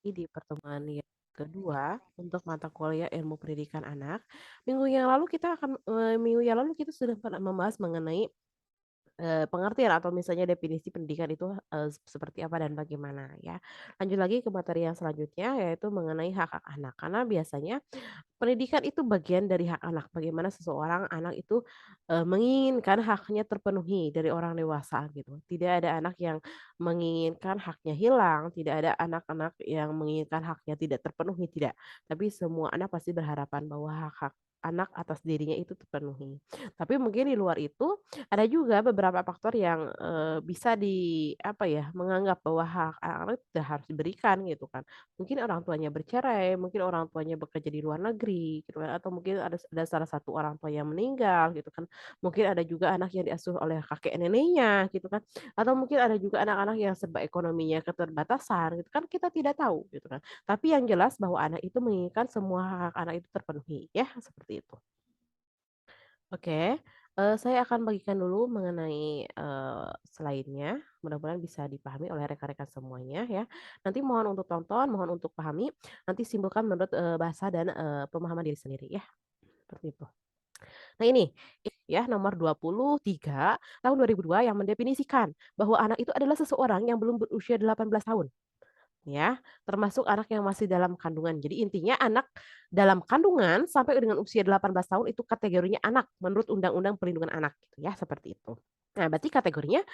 Di pertemuan yang kedua untuk mata kuliah Ilmu Pendidikan Anak. Minggu yang lalu kita sudah pernah membahas mengenai pengertian atau misalnya definisi pendidikan itu, seperti apa dan bagaimana ya. Lanjut lagi ke materi yang selanjutnya yaitu mengenai hak-hak anak. Karena biasanya pendidikan itu bagian dari hak anak, bagaimana seseorang anak itu, menginginkan haknya terpenuhi dari orang dewasa gitu. Tidak ada anak yang menginginkan haknya hilang, tidak ada anak-anak yang menginginkan haknya tidak terpenuhi, tidak. Tapi semua anak pasti berharapan bahwa hak-hak anak atas dirinya itu terpenuhi. Tapi mungkin di luar itu, ada juga beberapa faktor yang, bisa apa ya, menganggap bahwa hak anak tidak harus diberikan gitu kan. Mungkin orang tuanya bercerai, mungkin orang tuanya bekerja di luar negeri gitu kan, atau mungkin ada salah satu orang tua yang meninggal gitu kan. Mungkin ada juga anak yang diasuh oleh kakek neneknya gitu kan, atau mungkin ada juga anak-anak yang serba ekonominya keterbatasan gitu kan, kita tidak tahu gitu kan. Tapi yang jelas bahwa anak itu menginginkan semua hak anak itu terpenuhi ya, seperti itu. Oke, saya akan bagikan dulu mengenai, selainnya, mudah-mudahan bisa dipahami oleh rekan-rekan semuanya ya. Nanti mohon untuk tonton, mohon untuk pahami, nanti simpulkan menurut, bahasa dan, pemahaman diri sendiri ya, seperti itu. Nah ini, ya nomor 23 tahun 2002 yang mendefinisikan bahwa anak itu adalah seseorang yang belum berusia 18 tahun. Ya, termasuk anak yang masih dalam kandungan. Jadi intinya anak dalam kandungan sampai dengan usia 18 tahun itu kategorinya anak menurut Undang-Undang Perlindungan Anak gitu ya, seperti itu. Nah, berarti kategorinya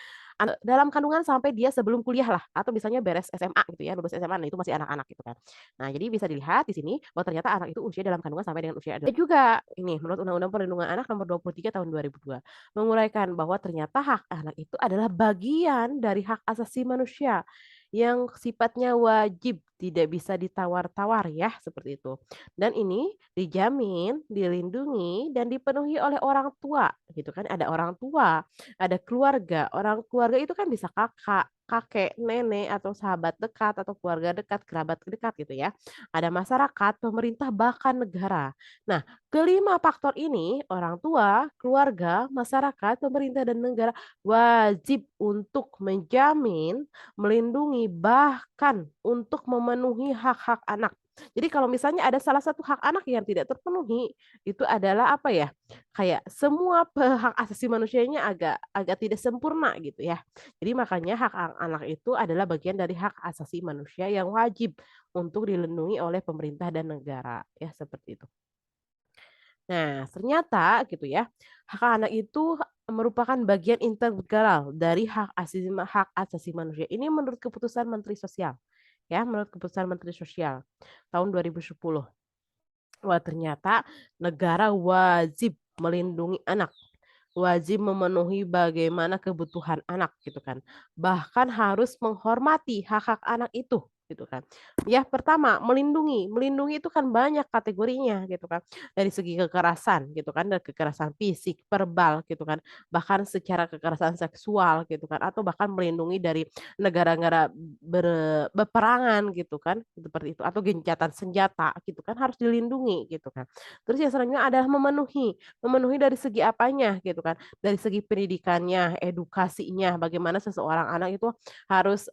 dalam kandungan sampai dia sebelum kuliah lah atau misalnya beres SMA gitu ya, lulus SMA, nah itu masih anak-anak gitu kan. Nah, jadi bisa dilihat di sini bahwa ternyata anak itu usia dalam kandungan sampai dengan usia ada juga ini menurut Undang-Undang Perlindungan Anak nomor 23 tahun 2002 menguraikan bahwa ternyata hak anak itu adalah bagian dari hak asasi manusia yang sifatnya wajib, tidak bisa ditawar-tawar ya, seperti itu. Dan ini dijamin, dilindungi, dan dipenuhi oleh orang tua, gitu kan. Ada orang tua, ada keluarga. Orang keluarga itu kan bisa kakak, kakek, nenek, atau sahabat dekat, atau keluarga dekat, kerabat dekat gitu ya. Ada masyarakat, pemerintah, bahkan negara. Nah, kelima faktor ini, orang tua, keluarga, masyarakat, pemerintah, dan negara wajib untuk menjamin melindungi, bahkan untuk memenuhi hak-hak anak. Jadi kalau misalnya ada salah satu hak anak yang tidak terpenuhi, itu adalah apa ya, kayak semua hak asasi manusianya agak agak tidak sempurna gitu ya. Jadi makanya anak itu adalah bagian dari hak asasi manusia yang wajib untuk dilindungi oleh pemerintah dan negara, ya seperti itu. Nah, ternyata gitu ya, hak anak itu merupakan bagian integral dari hak asasi manusia. Ini menurut keputusan Menteri Sosial, ya, menurut keputusan Menteri Sosial tahun 2010. Wah, ternyata negara wajib melindungi anak, wajib memenuhi bagaimana kebutuhan anak gitu kan. Bahkan harus menghormati hak-hak anak itu gitu kan. Ya pertama melindungi, melindungi itu kan banyak kategorinya gitu kan. Dari segi kekerasan gitu kan, dari kekerasan fisik, verbal gitu kan. Bahkan secara kekerasan seksual gitu kan atau bahkan melindungi dari negara-negara beperangan gitu kan, seperti itu atau gencatan senjata gitu kan harus dilindungi gitu kan. Terus yang selanjutnya adalah memenuhi, memenuhi dari segi apanya gitu kan dari segi pendidikannya, edukasinya, bagaimana seseorang anak itu harus,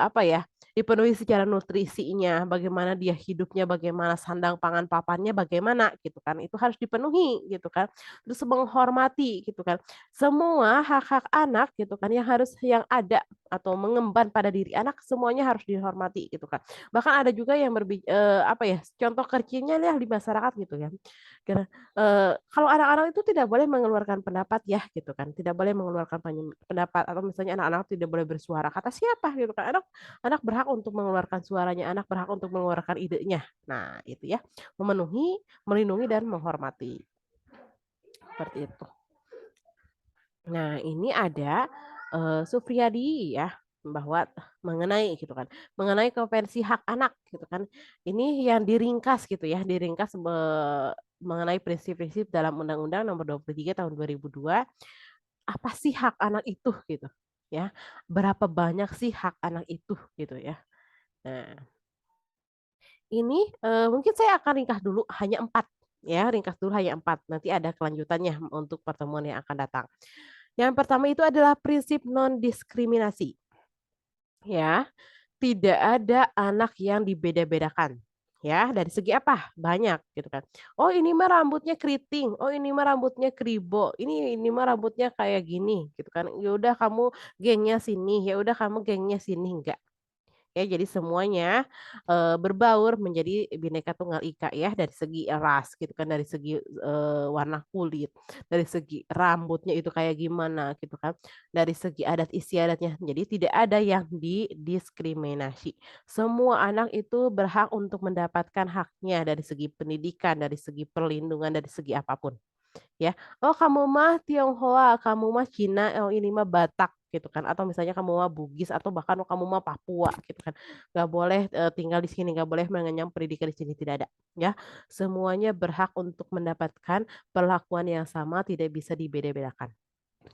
apa ya, dipenuhi secara nutrisinya, bagaimana dia hidupnya, bagaimana sandang pangan papannya bagaimana gitu kan, itu harus dipenuhi gitu kan. Terus menghormati gitu kan. Semua hak-hak anak gitu kan yang ada atau mengemban pada diri anak semuanya harus dihormati gitu kan. Bahkan ada juga yang apa ya, contoh kecilnya ya di masyarakat gitu ya. Kalau anak-anak itu tidak boleh mengeluarkan pendapat ya gitu kan, tidak boleh mengeluarkan pendapat atau misalnya anak-anak tidak boleh bersuara, kata siapa gitu kan, anak anak berhak untuk mengeluarkan suaranya, anak berhak untuk mengeluarkan idenya. Nah itu ya, memenuhi, melindungi, dan menghormati, seperti itu. Nah ini ada, Sufriyadi ya, bahwa mengenai gitu kan, mengenai konvensi hak anak gitu kan, ini yang diringkas gitu ya, diringkas mengenai prinsip-prinsip dalam Undang-Undang Nomor 23 Tahun 2002, apa sih hak anak itu gitu ya, berapa banyak sih hak anak itu gitu ya. Nah ini, mungkin saya akan ringkas dulu hanya 4 ya, ringkas dulu hanya 4 nanti ada kelanjutannya untuk pertemuan yang akan datang. Yang pertama itu adalah prinsip non diskriminasi ya. Tidak ada anak yang dibeda-bedakan, ya, dari segi apa? Banyak gitu kan. Oh ini mah rambutnya keriting, oh ini mah rambutnya kribo, ini mah rambutnya kayak gini gitu kan. Ya udah kamu gengnya sini, ya udah kamu gengnya sini, enggak. Ya, jadi semuanya, berbaur menjadi Bhinneka Tunggal Ika ya, dari segi ras gitu kan, dari segi, warna kulit, dari segi rambutnya itu kayak gimana gitu kan, dari segi adat istiadatnya. Jadi tidak ada yang didiskriminasi. Semua anak itu berhak untuk mendapatkan haknya dari segi pendidikan, dari segi perlindungan, dari segi apapun. Ya, "Oh kamu mah Tionghoa, kamu mah Cina, oh ini mah Batak," gitu kan, atau misalnya kamu mah Bugis atau bahkan kamu mah Papua gitu kan. Nggak boleh, tinggal di sini, nggak boleh mengenyam pendidikan di sini, tidak ada, ya. Semuanya berhak untuk mendapatkan perlakuan yang sama, tidak bisa dibeda-bedakan.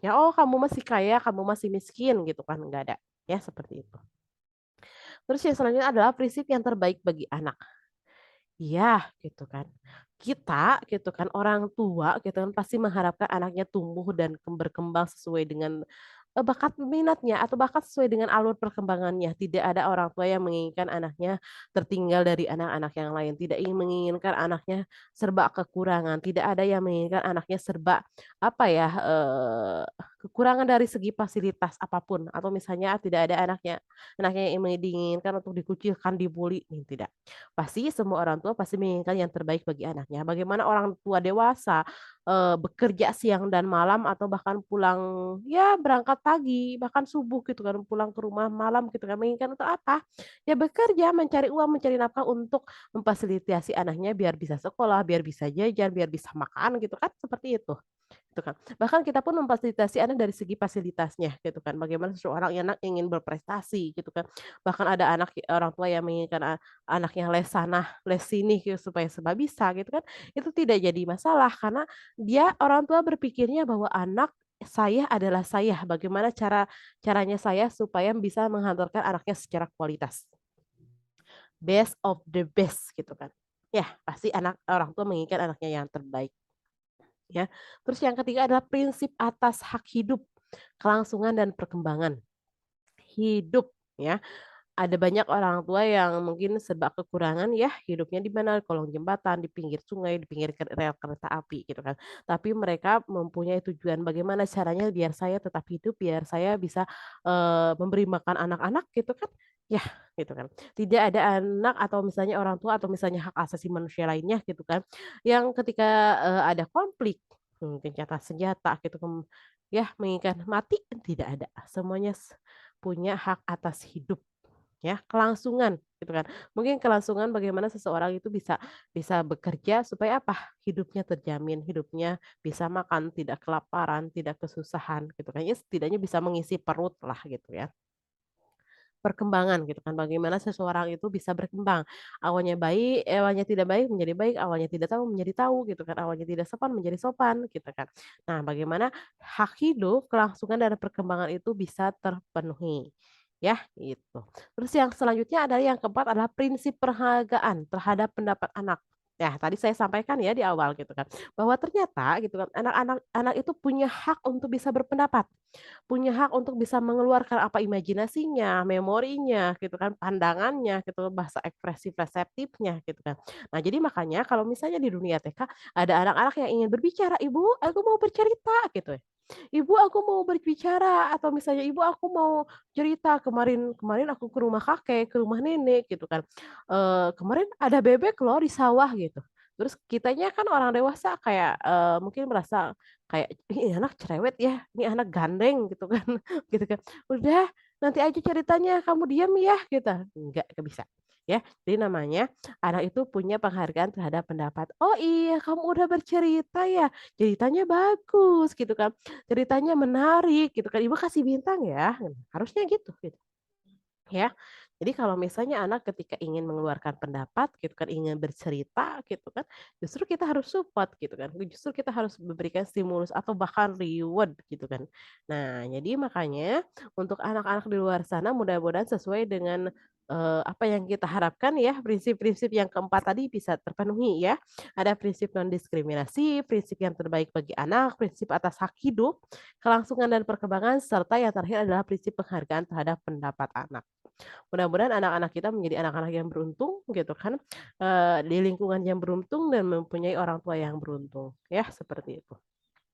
Ya, "Oh kamu masih kaya, kamu masih miskin," gitu kan, nggak ada, ya seperti itu. Terus yang selanjutnya adalah prinsip yang terbaik bagi anak. Iya, gitu kan. Kita gitu kan, orang tua gitu kan, pasti mengharapkan anaknya tumbuh dan berkembang sesuai dengan, bakat minatnya atau bahkan sesuai dengan alur perkembangannya. Tidak ada orang tua yang menginginkan anaknya tertinggal dari anak-anak yang lain, tidak ingin menginginkan anaknya serba kekurangan, tidak ada yang menginginkan anaknya serba, apa ya, kekurangan dari segi fasilitas apapun atau misalnya tidak ada anaknya yang diinginkan untuk dikucilkan, dibully, tidak. Pasti semua orang tua pasti menginginkan yang terbaik bagi anaknya. Bagaimana orang tua dewasa, bekerja siang dan malam atau bahkan pulang ya berangkat pagi, bahkan subuh gitu kan, pulang ke rumah malam gitu kan, menginginkan untuk apa? Ya bekerja, mencari uang, mencari nafkah untuk memfasilitasi anaknya biar bisa sekolah, biar bisa jajan, biar bisa makan gitu kan, seperti itu. Gitu kan. Bahkan kita pun memfasilitasi anak dari segi fasilitasnya gitu kan. Bagaimana seseorang anak ingin berprestasi gitu kan. Bahkan ada orang tua yang menginginkan anaknya les sana, les sini gitu supaya serba bisa gitu kan. Itu tidak jadi masalah karena orang tua berpikirnya bahwa anak saya adalah saya, bagaimana caranya saya supaya bisa menghantarkan anaknya secara kualitas. Best of the best gitu kan. Ya, pasti orang tua menginginkan anaknya yang terbaik. Ya. Terus yang ketiga adalah prinsip atas hak hidup, kelangsungan dan perkembangan. Hidup ya. Ada banyak orang tua yang mungkin serba kekurangan ya, hidupnya di mana, kolong jembatan, di pinggir sungai, di pinggir rel kereta api gitu kan. Tapi mereka mempunyai tujuan bagaimana caranya biar saya tetap hidup, biar saya bisa, memberi makan anak-anak gitu kan. Ya gitu kan. Tidak ada anak atau misalnya orang tua atau misalnya hak asasi manusia lainnya gitu kan, yang ketika, ada konflik, gencatan senjata gitu ya menginginkan mati, tidak ada. Semuanya punya hak atas hidup. Ya, kelangsungan gitu kan. Mungkin kelangsungan bagaimana seseorang itu bisa bisa bekerja supaya apa, hidupnya terjamin, hidupnya bisa makan, tidak kelaparan, tidak kesusahan gitu kan. Ya setidaknya bisa mengisi perut lah gitu ya. Perkembangan gitu kan, bagaimana seseorang itu bisa berkembang. Awalnya baik, awalnya tidak baik menjadi baik, awalnya tidak tahu menjadi tahu gitu kan, awalnya tidak sopan menjadi sopan gitu kan. Nah, bagaimana hak hidup, kelangsungan dan perkembangan itu bisa terpenuhi. Ya, itu. Terus yang selanjutnya adalah yang keempat adalah prinsip penghargaan terhadap pendapat anak. Ya, tadi saya sampaikan ya di awal gitu kan, bahwa ternyata gitu kan anak itu punya hak untuk bisa berpendapat. Punya hak untuk bisa mengeluarkan apa imajinasinya, memorinya gitu kan, pandangannya gitu, bahasa ekspresif reseptifnya gitu kan. Nah jadi makanya kalau misalnya di dunia TK ada anak-anak yang ingin berbicara, "Ibu, aku mau bercerita," gitu ya. "Ibu, aku mau berbicara," atau misalnya, "Ibu, aku mau cerita, kemarin kemarin aku ke rumah kakek, ke rumah nenek," gitu kan, "kemarin ada bebek loh di sawah," gitu. Terus kitanya kan orang dewasa kayak, mungkin merasa kayak, "Ih, ini anak cerewet ya, ini anak gandeng," gitu kan, gitu kan. "Udah, nanti aja ceritanya, kamu diam ya," gitu. Nggak bisa, ya. Jadi namanya anak itu punya penghargaan terhadap pendapat, "Oh iya, kamu udah bercerita ya? Ceritanya bagus," gitu kan, "ceritanya menarik," gitu kan, "Ibu kasih bintang ya." Harusnya gitu. Ya, jadi kalau misalnya anak ketika ingin mengeluarkan pendapat gitu kan, ingin bercerita gitu kan, justru kita harus support gitu kan, justru kita harus memberikan stimulus atau bahkan reward gitu kan. Nah, jadi makanya untuk anak-anak di luar sana mudah-mudahan sesuai dengan, apa yang kita harapkan ya, prinsip-prinsip yang keempat tadi bisa terpenuhi ya. Ada prinsip non-diskriminasi, prinsip yang terbaik bagi anak, prinsip atas hak hidup, kelangsungan dan perkembangan, serta yang terakhir adalah prinsip penghargaan terhadap pendapat anak. Mudah-mudahan anak-anak kita menjadi anak-anak yang beruntung gitu kan, di lingkungan yang beruntung dan mempunyai orang tua yang beruntung, ya seperti itu.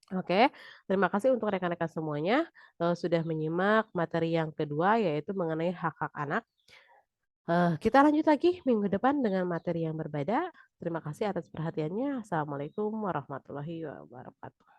Oke, terima kasih untuk rekan-rekan semuanya, sudah menyimak materi yang kedua yaitu mengenai hak-hak anak. Kita lanjut lagi minggu depan dengan materi yang berbeda. Terima kasih atas perhatiannya. Assalamualaikum warahmatullahi wabarakatuh.